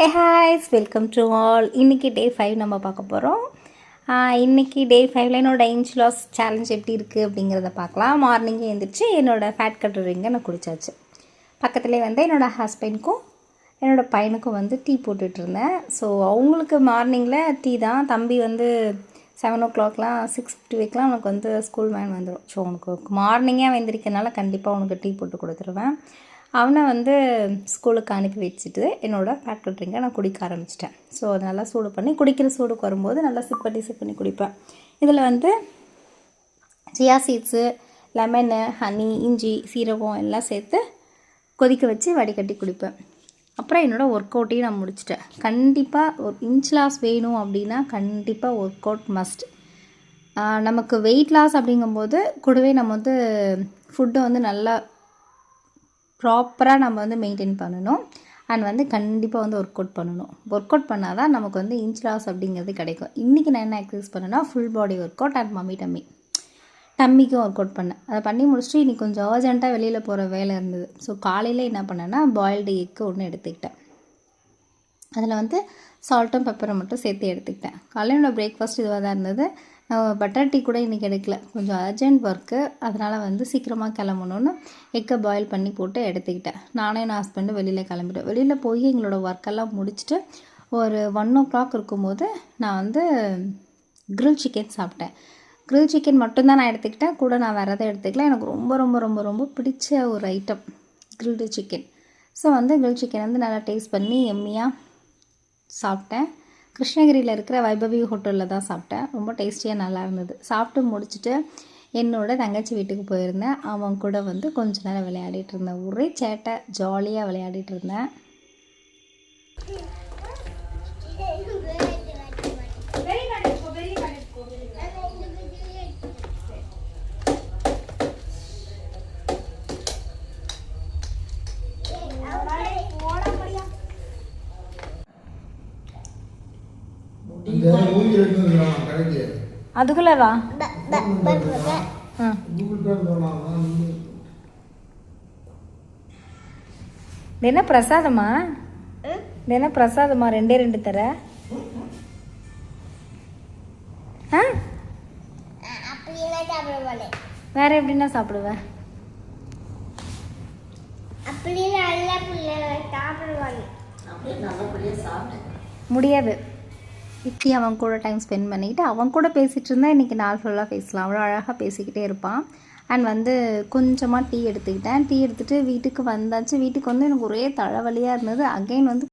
ஏ ஹாய்ஸ், welcome to all. இன்றைக்கி day 5 நம்ம பார்க்க போகிறோம். இன்றைக்கி டே 5ல் என்னோடய இன்ச் லாஸ் சேலஞ்ச் எப்படி இருக்குது அப்படிங்கிறத பார்க்கலாம். மார்னிங்கே எழுந்திரிச்சு என்னோடய ஃபேட் கட்டர் ரிங்கை நான் குடித்தாச்சு. பக்கத்துலேயே வந்து என்னோடய ஹஸ்பண்டுக்கும் என்னோடய பையனுக்கும் வந்து டீ போட்டுட்ருந்தேன். ஸோ அவங்களுக்கு மார்னிங்கில் டீ தான். தம்பி வந்து 7 o'clockலாம் 6:50 அவனுக்கு வந்து ஸ்கூல் வேன் வந்துடும். ஸோ அவனுக்கு மார்னிங்கே எழுந்திரிக்கிறனால கண்டிப்பாக அவனுக்கு டீ போட்டு கொடுத்துருவேன். அவனை வந்து ஸ்கூலுக்கு அனுப்பி வச்சுட்டு என்னோடய ஃபேட் கட் ட்ரிங்கை நான் குடிக்க ஆரம்பிச்சிட்டேன். ஸோ அதை நல்லா சூடு பண்ணி குடிக்கிற சூடுக்கு வரும்போது நல்லா சிப் பண்ணி குடிப்பேன். இதில் வந்து சியா சீட்ஸு, லெமனு, ஹனி, இஞ்சி, சீரகம் எல்லாம் சேர்த்து கொதிக்க வச்சு வடிகட்டி குடிப்பேன். அப்புறம் என்னோடய ஒர்க் அவுட்டையும் நான் முடிச்சிட்டேன். கண்டிப்பாக ஒரு இன்ச் லாஸ் வேணும் அப்படின்னா கண்டிப்பாக ஒர்க் அவுட் மஸ்ட். நமக்கு வெயிட் லாஸ் அப்படிங்கும்போது கூடவே நம்ம வந்து ஃபுட்டை வந்து நல்லா ப்ராப்பராக நம்ம வந்து மெயின்டைன் பண்ணணும். அண்ட் வந்து கண்டிப்பாக வந்து ஒர்க் அவுட் பண்ணணும். ஒர்க் அவுட் பண்ணால் தான் நமக்கு வந்து இன்ச் லாஸ் அப்படிங்கிறது கிடைக்கும். இன்றைக்கி நான் என்ன எக்ஸசைஸ் பண்ணேன்னா full body work out and டம்மிக்கும் ஒர்க் அவுட் பண்ணேன். அதை பண்ணி முடிச்சுட்டு இன்றைக்கி கொஞ்சம் அர்ஜென்ட்டாக வெளியில் போகிற வேலை இருந்தது. ஸோ காலையில் என்ன பண்ணேன்னா பாயில்டு எக்கு ஒன்று எடுத்துக்கிட்டேன். அதில் வந்து சால்ட்டும் பெப்பரை மட்டும் சேர்த்து எடுத்துக்கிட்டேன். காலையில் பிரேக்ஃபாஸ்ட் இதுவாக தான் இருந்தது. பட்டர் டீ கூட இன்றைக்கி எடுக்கல, கொஞ்சம் அர்ஜென்ட் ஒர்க்கு. அதனால் வந்து சீக்கிரமாக கிளம்பணுன்னு எக்கை பாயில் பண்ணி போட்டு எடுத்துக்கிட்டேன். நானே என் ஹஸ்பண்டும் வெளியில் கிளம்பிட்டேன். வெளியில் போய் எங்களோட ஒர்க்கெல்லாம் முடிச்சுட்டு ஒரு 1 o'clock இருக்கும்போது நான் வந்து கிரில் சிக்கன் சாப்பிட்டேன். கிரில் சிக்கன் மட்டும்தான் நான் எடுத்துக்கிட்டேன். கூட நான் வேறு எதை எடுத்துக்கல. எனக்கு ரொம்ப ரொம்ப ரொம்ப ரொம்ப பிடிச்ச ஒரு ஐட்டம் கிரில்டு சிக்கன். ஸோ வந்து கிரில் சிக்கன் வந்து நல்லா டேஸ்ட் பண்ணி எம்மியாக சாப்பிட்டேன். கிருஷ்ணகிரியில் இருக்கிற வைபவி ஹோட்டலில் தான் சாப்பிட்டேன். ரொம்ப டேஸ்டியாக நல்லா இருந்தது. சாப்பிட்டு முடிச்சுட்டு என்னோடய தங்கச்சி வீட்டுக்கு போயிருந்தேன். அவன் கூட வந்து கொஞ்ச நேரம் விளையாடிட்டு இருந்தேன். ஒரே சேட்டை, ஜாலியாக விளையாடிட்டு இருந்தேன். அதுக்குள்ளவா என்ன பிரசாதமா? என்ன பிரசாதமா? 2 தர வேற எப்படின்னா சாப்பிடுவேன்? முடியாது. இப்படி அவன் கூட டைம் ஸ்பெண்ட் பண்ணிக்கிட்டு அவன் கூட பேசிகிட்டு இருந்தால் இன்றைக்கி நாள் ஃபுல்லாக பேசலாம். அவ்வளோ அழகாக பேசிக்கிட்டே இருப்பான். அண்ட் வந்து கொஞ்சமாக டீ எடுத்துக்கிட்டேன். டீ எடுத்துகிட்டு வீட்டுக்கு வந்தாச்சு. வீட்டுக்கு வந்து எனக்கு ஒரே தலைவலியாக இருந்தது. அகைன் வந்து